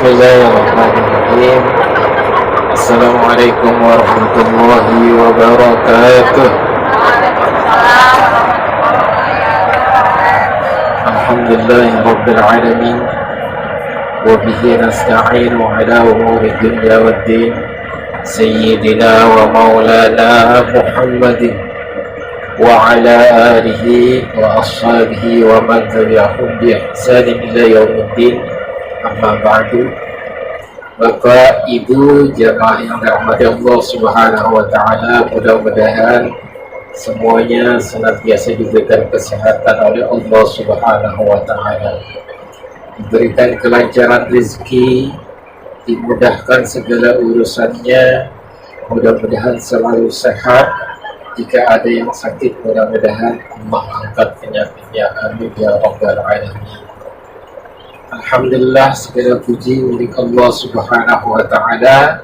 Bismillahirrahmanirrahim. Assalamualaikum warahmatullahi wabarakatuh. Alhamdulillahi rabbil alamin. Wa bihi nasta'inu ala umuri dunya waddin. Sayyidina wa maulana Muhammadin wa ala alihi wa ashabihi wa man tabi'ahum bi ihsanin ila yaumiddin. Amma ba'du. Bapak, Ibu, jamaah yang dirahmati Allah Subhanahu wa taala, mudah-mudahan semuanya senantiasa diberikan kesehatan oleh Allah Subhanahu wa taala. Diberikan kelancaran rezeki, dimudahkan segala urusannya, mudah-mudahan selalu sehat. Jika ada yang sakit, mudah-mudahan Allah angkat penyakitnya. Amin ya rabbal alamin. Alhamdulillah, segala puji milik Allah Subhanahu wa taala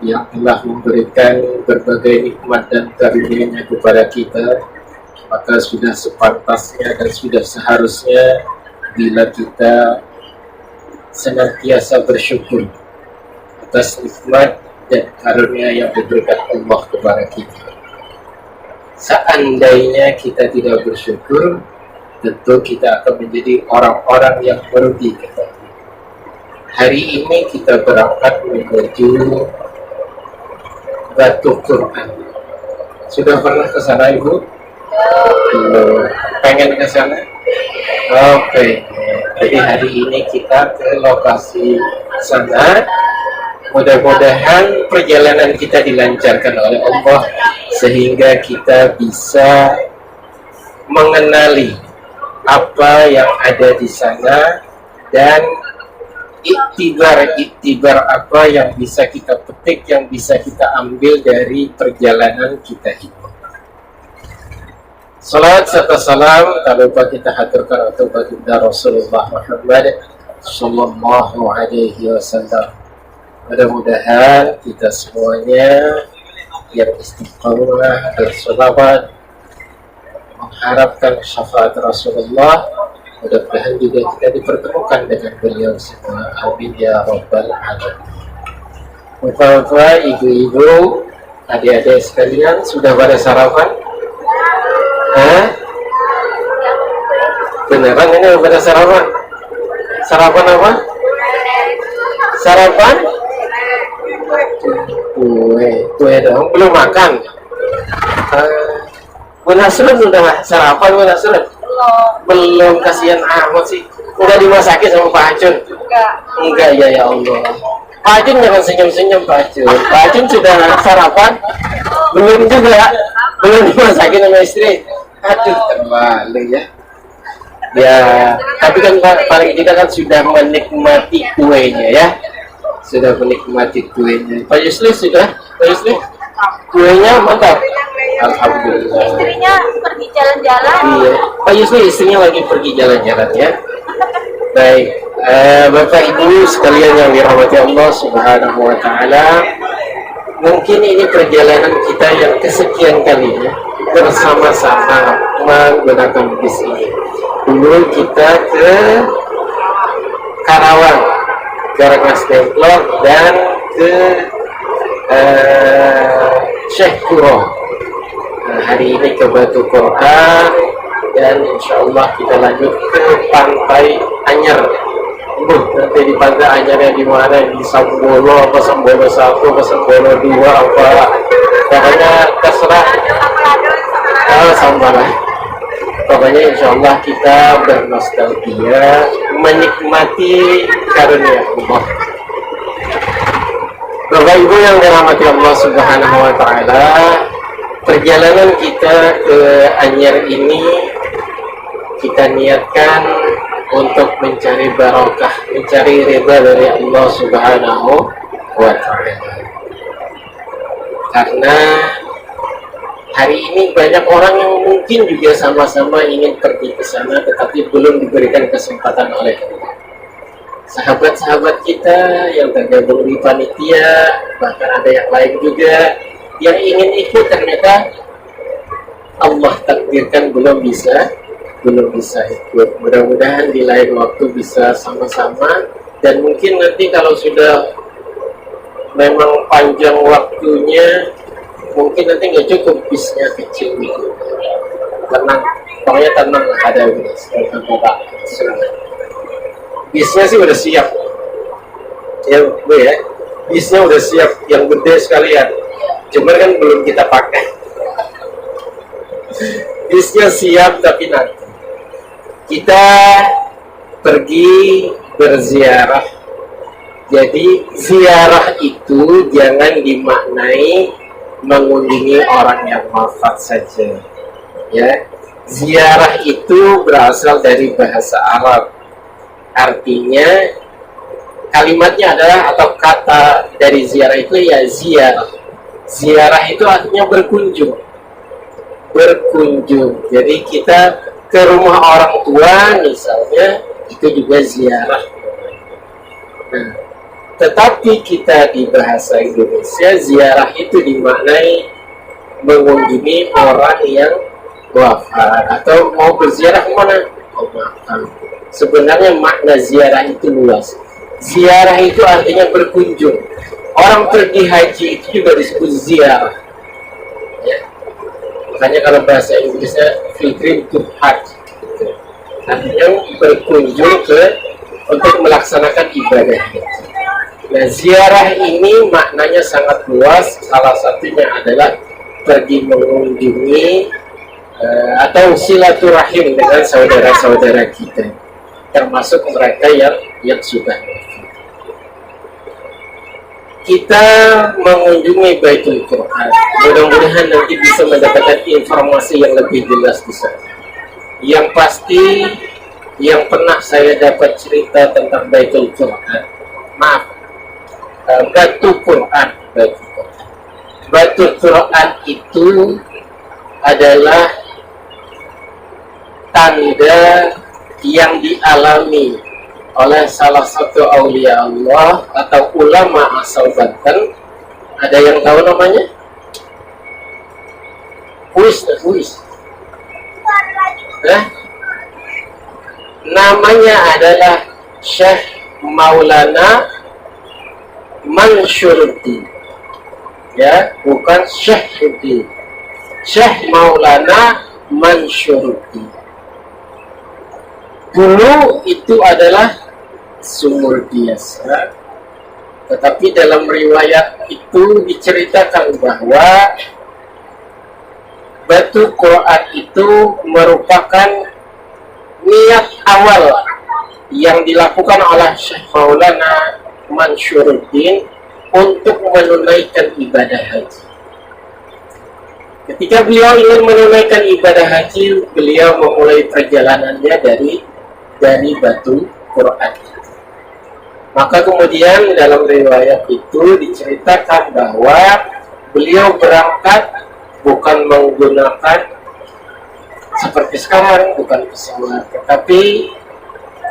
yang telah memberikan berbagai nikmat dan karunia-Nya kepada kita. Maka sudah sepantasnya dan sudah seharusnya bila kita senantiasa bersyukur atas nikmat dan karunia yang diberikan Allah kepada kita. Seandainya kita tidak bersyukur, tentu kita akan menjadi orang-orang yang merugi kita. Hari ini kita berangkat menuju Batu Quran. Sudah pernah ke sana, Ibu? Belum. Pengen ke sana? Oke. Jadi hari ini kita ke lokasi sana. Mudah-mudahan perjalanan kita dilancarkan oleh Allah sehingga kita bisa mengenali apa yang ada di sana dan iktibar apa yang bisa kita petik, yang bisa kita ambil dari perjalanan kita ini. Salat serta salam tak lupa kita haturkan untuk baginda Rasulullah Muhammad sallallahu alaihi wasallam. Mudah-mudahan kita semuanya yang istiqamah bersolawat, mengharapkan syafaat Rasulullah, mudah-mudahan juga kita dipertemukan dengan beliau semua. Amin ya rabbal alamin. Bapak-bapak, ibu-ibu, adik-adik sekalian, sudah pada sarapan? Beneran ini pada sarapan? Sarapan apa? Sarapan? Kue dong, belum makan. Bu Nasrun sudah sarapan, Bu Nasrun? Belum, kasihan amat sih. Udah dimasakin sama Pak Acun? Enggak, ya Allah. Pak Acun jangan senyum-senyum, Pak Acun. Pak Acun sudah sarapan? Belum juga. Belum dimasakin sama istri. Aduh, terbalik ya. Ya, tapi kan paling tidak kan sudah menikmati kuenya ya. Sudah menikmati kuenya. Pak Yusli sudah? Pak Yusli? Kuenya mantap. Alhamdulillah. Istrinya pergi jalan-jalan. Iya. Pak Yusli istrinya lagi pergi jalan-jalan ya. Baik, Bapak Ibu sekalian yang dirahmati Allah Subhanahu wa taala. Mungkin ini perjalanan kita yang kesekian kalinya bersama-sama menggunakan bis ini. Dulu kita ke Karawang, ke Rengas Dengklok, dan ke Syekh Kuro. Hari ini ke Batu Quran, dan insya Allah kita lanjut ke Pantai Anyar. Nanti di Pantai Anyarnya di mana? Di Sambolo apa Sambolo 1 apa Sambolo 2 apa? Pokoknya terserah. Sambala. Pokoknya insya Allah kita bernostalgia, menikmati karunia Allah. Bapak Ibu yang dirahmati Allah Subhanahu wa taala, perjalanan kita ke Anyar ini kita niatkan untuk mencari barokah, mencari ridha dari Allah Subhanahu wa taala. Karena hari ini banyak orang yang mungkin juga sama-sama ingin pergi ke sana tetapi belum diberikan kesempatan oleh Allah. Sahabat-sahabat kita yang tergabung di panitia, bahkan ada yang lain juga yang ingin ikut, ternyata Allah takdirkan belum bisa ikut. Mudah-mudahan di lain waktu bisa sama-sama Dan mungkin nanti kalau sudah memang panjang waktunya, mungkin nanti nggak cukup bisnya kecil gitu. Tenang, pokoknya tenang lah, ada bis. Bisnya sih udah siap, ya Bu ya. Bisnya udah siap, yang gede sekalian. Cuman kan belum kita pakai. Bisnya siap, tapi nanti kita pergi berziarah. Jadi ziarah itu jangan dimaknai mengunjungi orang yang wafat saja. Ya, ziarah itu berasal dari bahasa Arab. Artinya kalimatnya adalah, atau kata dari ziarah itu ya ziarah. Ziarah itu artinya berkunjung. Berkunjung. Jadi kita ke rumah orang tua misalnya, itu juga ziarah. Nah, tetapi kita di bahasa Indonesia, ziarah itu dimaknai mengunjungi orang yang wafat, atau mau berziarah kemana? Oh, makan. Sebenarnya makna ziarah itu luas. Ziarah itu artinya berkunjung. Orang pergi haji itu juga disebut ziarah. Ya. Makanya kalau bahasa Inggrisnya pilgrim to hajj, artinya berkunjung untuk melaksanakan ibadah. Nah, ziarah ini maknanya sangat luas. Salah satunya adalah pergi mengunjungi atau silaturahim dengan saudara-saudara kita, termasuk mereka yang sudah wafat. Kita mengunjungi Baitul Quran. Mudah-mudahan nanti bisa mendapatkan informasi yang lebih jelas di sana. Yang pasti, yang pernah saya dapat cerita tentang Baitul Quran, Batu Quran. Batu Quran itu adalah tanda yang dialami oleh salah satu aulia Allah atau ulama asal Banten. Ada yang tahu namanya? Kuis. Namanya adalah Syekh Maulana Mansyuruddin. Ya, bukan Syekhuddin. Syekh Maulana Mansyuruddin. Dulu itu adalah sumur biasa, tetapi dalam riwayat itu diceritakan bahwa batu Quran itu merupakan niat awal yang dilakukan oleh Syekh Maulana Mansyuruddin untuk menunaikan ibadah haji. Ketika beliau ingin menunaikan ibadah haji, beliau memulai perjalanannya dari batu Quran. Maka kemudian dalam riwayat itu diceritakan bahwa beliau berangkat bukan menggunakan seperti sekarang, bukan pesawat, tetapi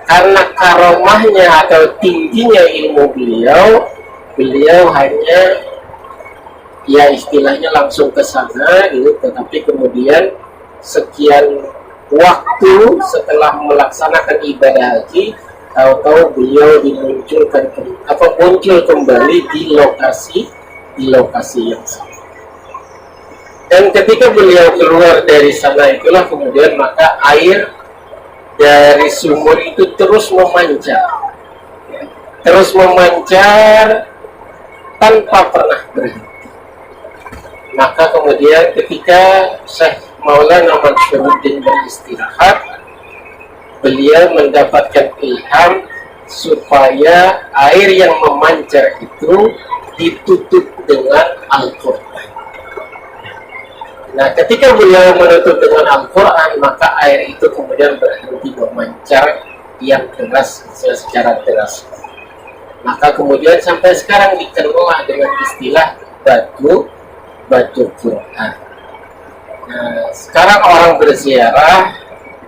karena karomahnya atau tingginya ilmu beliau hanya ya istilahnya langsung ke sana gitu. Tetapi kemudian sekian waktu setelah melaksanakan ibadah haji, tahu-tahu beliau muncul kembali di lokasi yang sama. Dan ketika beliau keluar dari sana itulah kemudian maka air dari sumur itu terus memancar tanpa pernah berhenti. Maka kemudian ketika Syekh Maulana Mansyuruddin beristirahat, beliau mendapatkan ilham supaya air yang memancar itu ditutup dengan Al-Quran. Nah, ketika beliau menutup dengan Al-Quran, maka air itu kemudian berhenti memancar yang deras, secara deras. Maka kemudian sampai sekarang dikenal dengan istilah batu Quran. Nah, sekarang orang berziarah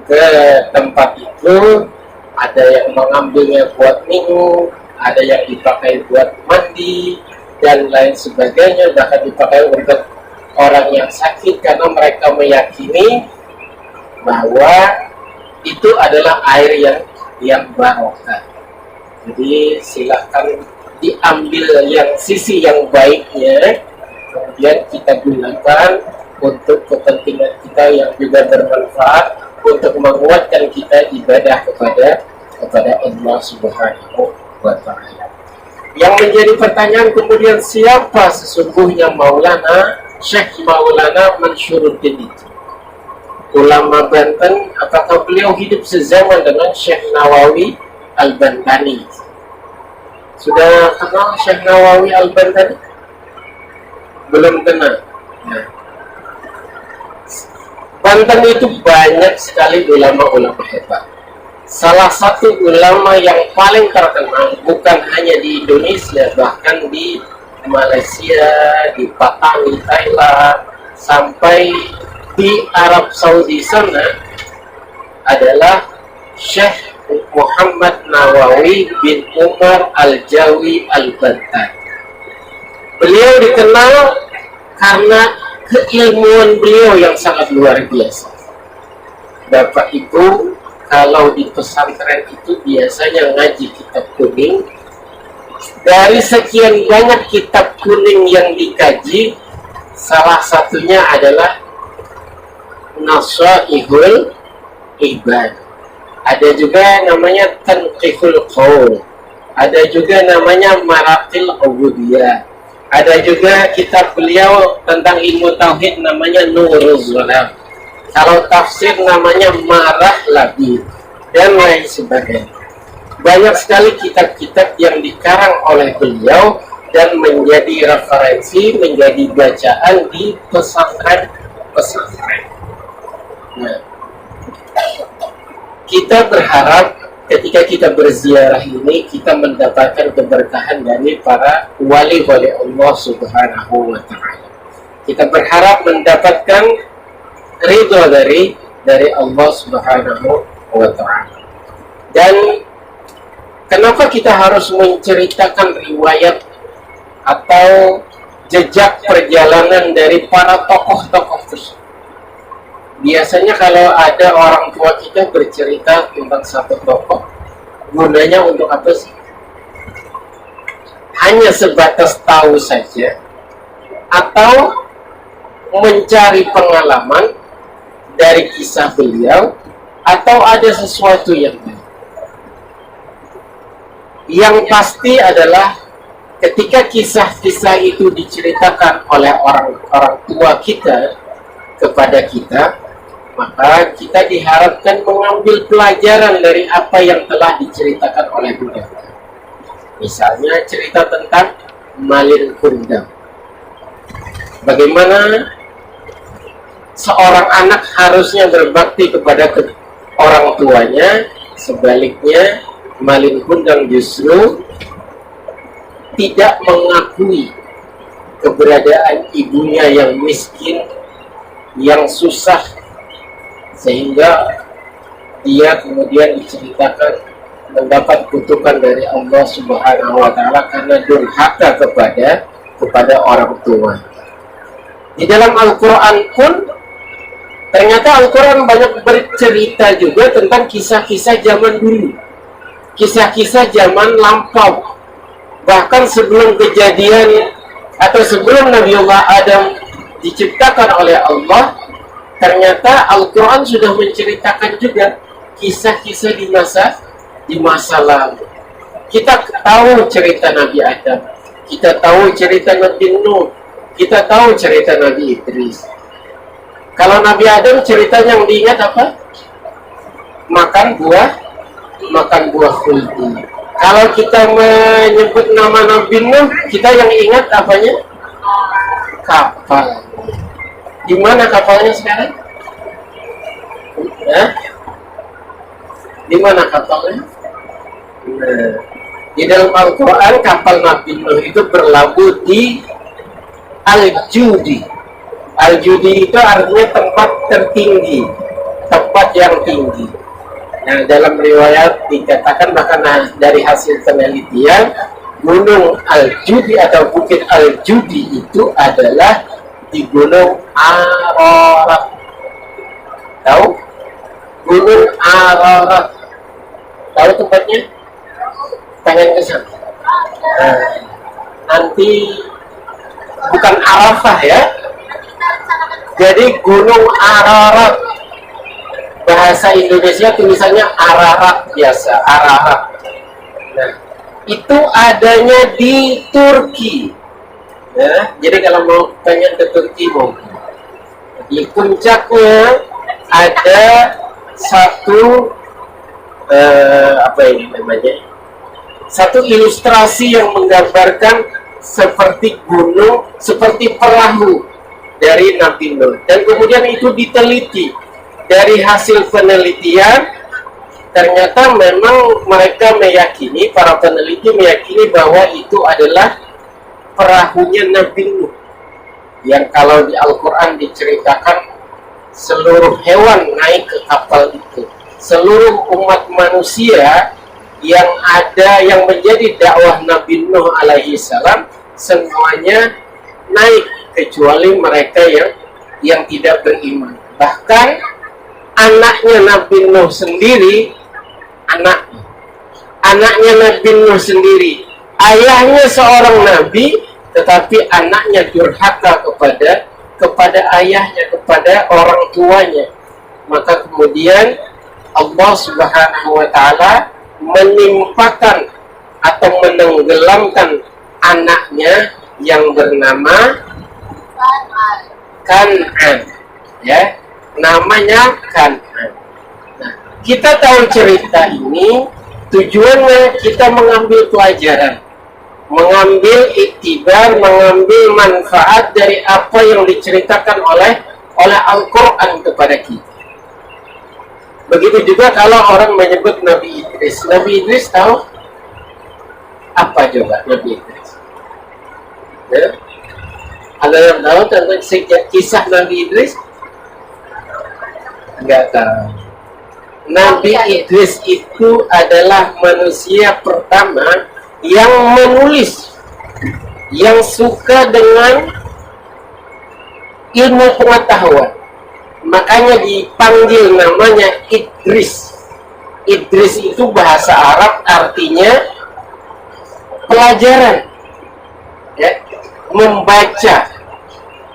ke tempat itu, ada yang mengambilnya buat minum, ada yang dipakai buat mandi, dan lain sebagainya, bahkan dipakai untuk orang yang sakit karena mereka meyakini bahwa itu adalah air yang barokah. Jadi silahkan diambil yang sisi yang baiknya, kemudian kita gunakan untuk kepentingan kita yang juga bermanfaat untuk menguatkan kita ibadah kepada Allah Subhanahu wa Ta'ala. Yang menjadi pertanyaan kemudian, siapa sesungguhnya Maulana Syekh Maulana Mansyuruddin itu? Ulama Banten, apakah beliau hidup sezaman dengan Syekh Nawawi Al-Bantani? Sudah kenal Syekh Nawawi Al-Bantani? Belum kenal. Nah, Banten itu banyak sekali ulama-ulama hebat. Salah satu ulama yang paling terkenal bukan hanya di Indonesia, bahkan di Malaysia, di Patang, di Thailand, sampai di Arab Saudi sana adalah Syekh Muhammad Nawawi bin Umar Al-Jawi Al-Bantan. Beliau dikenal karena keilmuan beliau yang sangat luar biasa. Bapak Ibu, kalau di pesantren itu biasanya ngaji kitab kuning. Dari sekian banyak kitab kuning yang dikaji, salah satunya adalah Nasaihul Ibad. Ada juga namanya Tanqihul Qaul. Ada juga namanya Maraqil Ubudiyah. Ada juga kitab beliau tentang ilmu tauhid namanya Nurul Zalam. Kalau tafsir namanya Marah Labid dan lain sebagainya. Banyak sekali kitab-kitab yang dikarang oleh beliau dan menjadi referensi, menjadi bacaan di pesantren-pesantren. Nah, kita berharap ketika kita berziarah ini kita mendapatkan keberkahan dari para wali-wali Allah Subhanahu wa Ta'ala. Kita berharap mendapatkan ridho dari Allah Subhanahu wa Ta'ala. Dan kenapa kita harus menceritakan riwayat atau jejak perjalanan dari para tokoh-tokoh tersebut? Biasanya kalau ada orang tua kita bercerita tentang satu tokoh, gunanya untuk apa sih? Hanya sebatas tahu saja, atau mencari pengalaman dari kisah beliau, atau ada sesuatu yang lain. Yang pasti adalah ketika kisah-kisah itu diceritakan oleh orang tua kita kepada kita, maka kita diharapkan mengambil pelajaran dari apa yang telah diceritakan oleh beliau. Misalnya cerita tentang Malin Kundang. Bagaimana seorang anak harusnya berbakti kepada orang tuanya, sebaliknya Malin Kundang justru tidak mengakui keberadaan ibunya yang miskin, yang susah, sehingga dia kemudian diceritakan mendapat kutukan dari Allah Subhanahu wa Ta'ala karena durhaka kepada orang tua. Di dalam Al-Quran pun ternyata Al-Quran banyak bercerita juga tentang kisah-kisah zaman dulu, kisah-kisah zaman lampau, bahkan sebelum kejadian atau sebelum Nabiullah Adam diciptakan oleh Allah. Ternyata Al-Quran sudah menceritakan juga kisah-kisah di masa lalu. Kita tahu cerita Nabi Adam, kita tahu cerita Nabi Nuh, kita tahu cerita Nabi Idris. Kalau Nabi Adam ceritanya yang diingat apa? Makan buah khuldi. Kalau kita menyebut nama Nabi Nuh, kita yang ingat apanya? Kapal. Di mana kapalnya sekarang? Di mana kapalnya? Nah, di dalam Al-Quran kapal Nabi Nuh itu berlabuh di Al-Judi. Al-Judi itu artinya tempat tertinggi, tempat yang tinggi. Nah, dalam riwayat dikatakan bahkan dari hasil penelitian, Gunung Al-Judi atau Bukit Al-Judi itu adalah di Gunung Ararat. Tahu? Gunung Ararat. Tahu tempatnya? pengen ke sana. Nah, nanti bukan Arafah ya. Jadi Gunung Ararat, bahasa Indonesia tulisannya Ararat biasa, Ararat. Nah, itu adanya di Turki. Ya, jadi kalau mau pengen ke Turki mau di puncaknya ada satu apa ini namanya? Satu ilustrasi yang menggambarkan seperti gunung, seperti perahu dari Nabi Nuh. Dan kemudian itu diteliti. Dari hasil penelitian, ternyata memang mereka meyakini, para peneliti meyakini bahwa itu adalah perahunya Nabi Nuh. Yang kalau di Al-Quran diceritakan seluruh hewan naik ke kapal itu. Seluruh umat manusia yang ada, yang menjadi dakwah Nabi Nuh alaihi salam, semuanya naik kecuali mereka yang tidak beriman. Bahkan anaknya Nabi Nuh sendiri, anaknya Nabi Nuh sendiri, ayahnya seorang nabi, tetapi anaknya durhaka kepada ayahnya, kepada orang tuanya. Maka kemudian Allah Subhanahu wa taala menimpakan atau menenggelamkan anaknya yang bernama Kan'an, ya, namanya Kan'an. Nah, kita tahu cerita ini tujuannya kita mengambil pelajaran, mengambil iktibar, mengambil manfaat dari apa yang diceritakan oleh Al-Quran kepada kita. Begitu juga kalau orang menyebut Nabi Idris. Nabi Idris tahu apa coba Nabi Idris? Ya? Ada yang tahu tentang kisah Nabi Idris? Enggak tahu. Nabi Idris itu adalah manusia pertama yang menulis, yang suka dengan ilmu pengetahuan. Makanya dipanggil namanya Idris. Idris itu bahasa Arab artinya pelajaran, ya, membaca,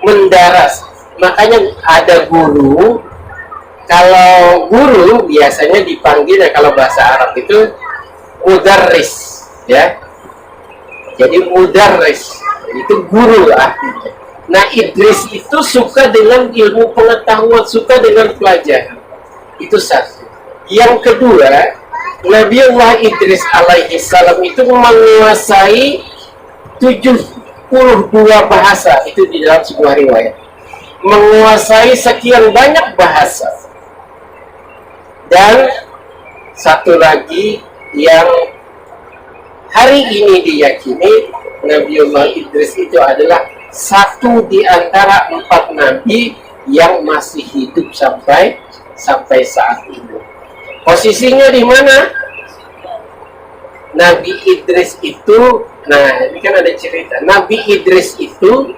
mendaras. Makanya ada guru. Kalau guru biasanya dipanggil, ya, kalau bahasa Arab itu mudarris, ya. Jadi mudarris itu guru artinya. Nah, Idris itu suka dengan ilmu pengetahuan, suka dengan pelajaran. Itu satu. Yang kedua, Nabiullah Idris alaihi salam itu menguasai 72 bahasa. Itu di dalam sebuah riwayat. Menguasai sekian banyak bahasa. Dan satu lagi yang hari ini diyakini, Nabiullah Idris itu adalah satu di antara 4 nabi yang masih hidup sampai saat ini. Posisinya di mana? Nabi Idris itu, nah ini kan ada cerita. Nabi Idris itu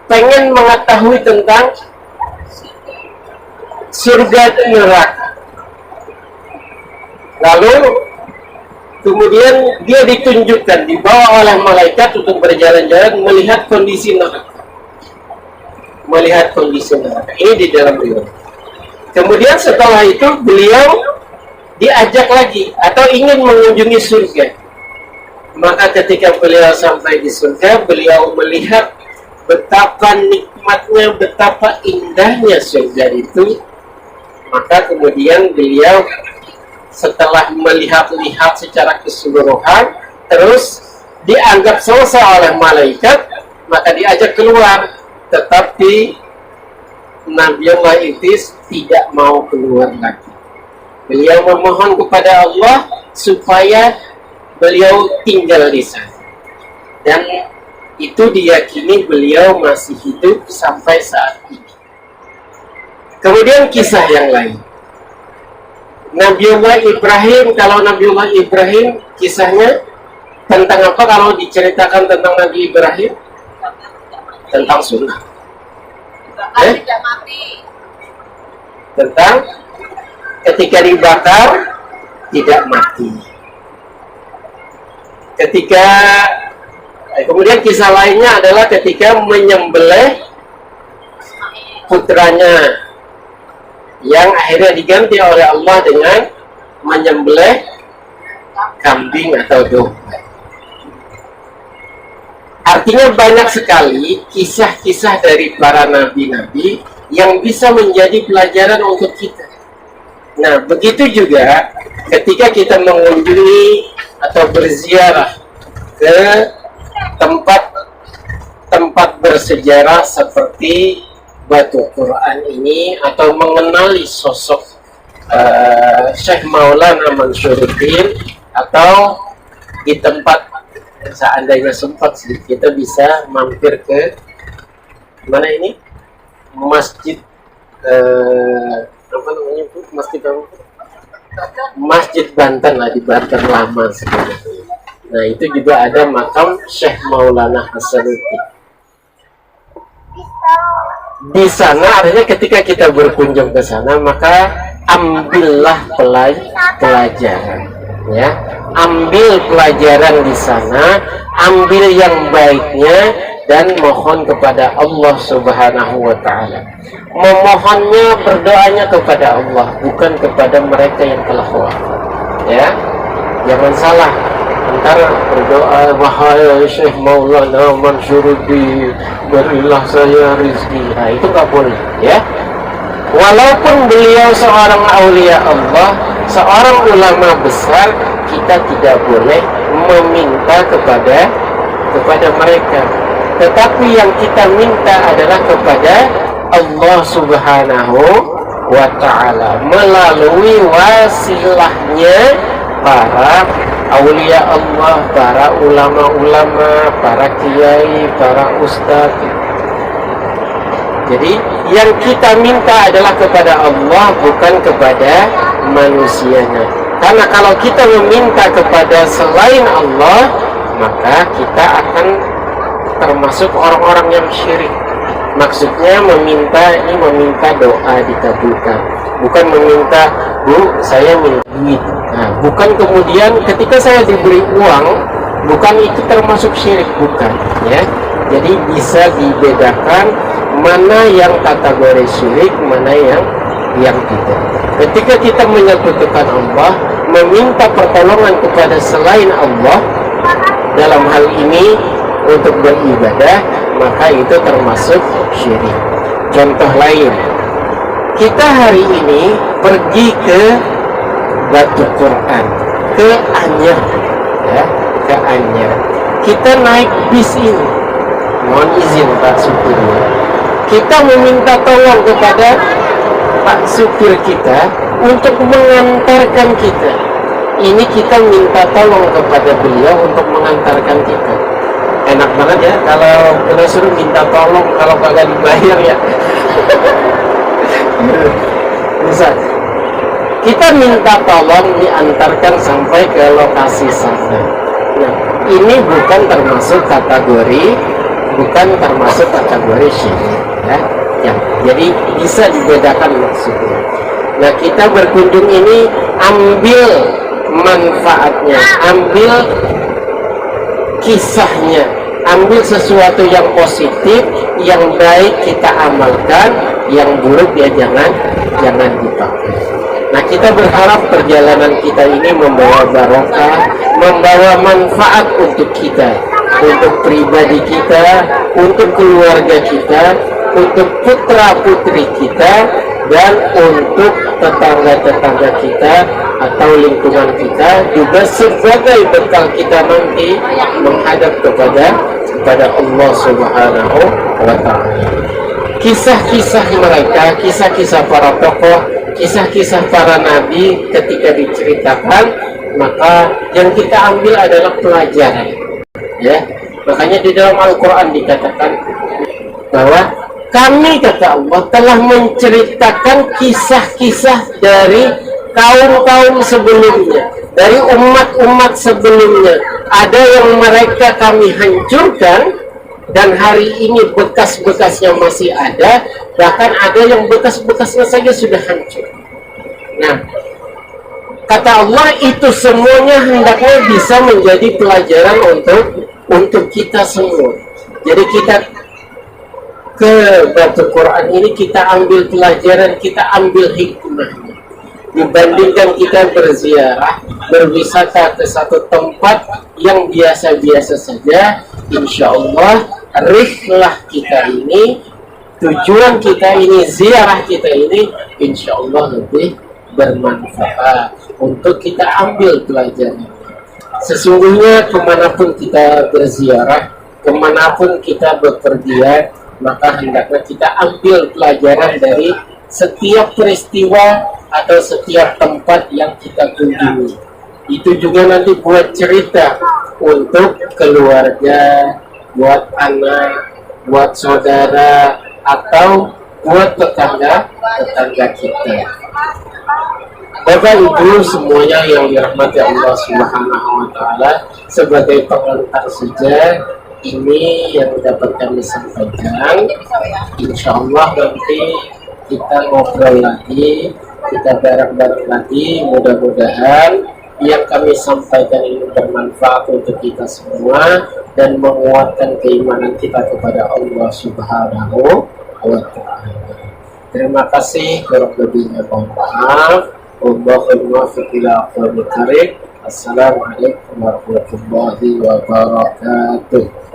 pengen mengetahui tentang surga dan neraka. Lalu kemudian dia ditunjukkan, dibawa oleh malaikat untuk berjalan-jalan melihat kondisi neraka. Melihat kondisi neraka. Ini di dalam riwayat. Kemudian setelah itu beliau diajak lagi atau ingin mengunjungi surga. Maka ketika beliau sampai di surga, beliau melihat betapa nikmatnya, betapa indahnya surga itu. Maka kemudian beliau setelah melihat-lihat secara keseluruhan, terus dianggap selesai oleh malaikat, maka diajak keluar. Tetapi Nabiullah Idris tidak mau keluar lagi. Beliau memohon kepada Allah supaya beliau tinggal di sana. Dan itu diyakini beliau masih hidup sampai saat ini. Kemudian kisah yang lain. Nabiullah Ibrahim, kalau Nabiullah Ibrahim kisahnya tentang apa kalau diceritakan tentang Nabi Ibrahim? Tentang sunnah. Tidak mati. Tentang ketika dibakar tidak mati. ketika kemudian kisah lainnya adalah ketika menyembelih putranya yang akhirnya diganti oleh Allah dengan menyembelih kambing atau domba. Artinya banyak sekali kisah-kisah dari para nabi-nabi yang bisa menjadi pelajaran untuk kita. Nah, begitu juga ketika kita mengunjungi atau berziarah ke tempat bersejarah seperti Batu Quran ini, atau mengenali sosok Syekh Maulana Mansyuruddin, atau di tempat seandainya sempat sih kita bisa mampir ke mana ini masjid apa namanya Bu? Masjid Banten lah, di Banten lama sebenarnya. Nah, itu juga ada makam Syekh Maulana Hasanuddin. Di sana artinya ketika kita berkunjung ke sana, maka ambillah pelajaran, ya. Ambil pelajaran di sana, ambil yang baiknya, dan mohon kepada Allah Subhanahu wa Ta'ala. Memohonnya, berdoanya kepada Allah, bukan kepada mereka yang telah wafat. Ya, jangan salah. Antara berdoa, wahai Syekh Maulana Mansyuruddin, berilah saya rezeki. Nah, itu nggak boleh, ya. Walaupun beliau seorang aulia Allah, seorang ulama besar, kita tidak boleh meminta kepada mereka. Tetapi yang kita minta adalah kepada Allah Subhanahu wa Ta'ala melalui wasilahnya para aulia Allah, para ulama-ulama, para kiai, para ustadz. Jadi yang kita minta adalah kepada Allah, bukan kepada manusianya. Karena kalau kita meminta kepada selain Allah, maka kita akan termasuk orang-orang yang syirik. Maksudnya meminta doa dikabulkan, bukan meminta, Bu, saya minta duit. Nah, bukan kemudian ketika saya diberi uang, bukan itu termasuk syirik, bukan, ya. Jadi bisa dibedakan mana yang kategori syirik, mana yang tidak. Ketika kita menyekutukan Allah, meminta pertolongan kepada selain Allah dalam hal ini untuk beribadah, maka itu termasuk syirik. Contoh lain, kita hari ini pergi ke Batu Quran, ke Anyer, ya, ke Anyer. Kita naik bis ini, mohon izin Pak supirnya, kita meminta tolong kepada Pak supir kita untuk mengantarkan kita. Ini kita minta tolong kepada beliau untuk mengantarkan kita. Enak banget ya kalau kita suruh minta tolong, kalau kagak dibayar ya. Bisa. Kita minta tolong diantarkan sampai ke lokasi sana. Nah, ini bukan termasuk kategori syirik, ya. Jadi bisa dibedakan maksudnya. Nah, kita berkunjung ini ambil manfaatnya, ambil kisahnya, ambil sesuatu yang positif, yang baik kita amalkan, yang buruk ya jangan dipakai. Nah, kita berharap perjalanan kita ini membawa barokah, membawa manfaat untuk kita, untuk pribadi kita, untuk keluarga kita, untuk putra-putri kita, dan untuk tetangga-tetangga kita atau lingkungan kita, juga sebagai bekal kita nanti menghadap kepada Allah Subhanahu wa Ta'ala. Kisah-kisah mereka, kisah-kisah para tokoh, kisah-kisah para nabi ketika diceritakan, maka yang kita ambil adalah pelajaran, ya. Makanya di dalam Al-Quran dikatakan bahwa kami, kata Allah, telah menceritakan kisah-kisah dari kaum-kaum sebelumnya, dari umat-umat sebelumnya. Ada yang mereka kami hancurkan, dan hari ini bekas-bekasnya masih ada, bahkan ada yang bekas-bekasnya saja sudah hancur. Nah, kata Allah itu semuanya hendaknya bisa menjadi pelajaran untuk kita semua. Jadi kita ke batu Quran ini kita ambil pelajaran, kita ambil hikmahnya. Dibandingkan kita berziarah, berwisata ke satu tempat yang biasa-biasa saja, insya Allah rihlah kita ini, tujuan kita ini, ziarah kita ini, insya Allah lebih bermanfaat untuk kita ambil pelajaran. Sesungguhnya kemanapun kita berziarah, kemanapun kita bepergian, maka hendaknya kita ambil pelajaran dari setiap peristiwa atau setiap tempat yang kita kunjungi. Itu juga nanti buat cerita untuk keluarga, buat anak, buat saudara, atau buat tetangga kita. Bapak Ibu semuanya yang dirahmati Allah Subhanahu wa Ta'ala, sebagai pengantar saja ini yang dapat kami sampaikan. Insya Allah nanti kita ngobrol lagi, kita bareng-bareng lagi. Mudah-mudahan yang kami sampaikan ini bermanfaat untuk kita semua dan menguatkan keimanan kita kepada Allah Subhanahu wa Ta'ala. Terima kasih. Kurang lebihnya mohon maaf. Wallahul muwaffiq ila aqwamit thariq. Assalamualaikum warahmatullahi wabarakatuh.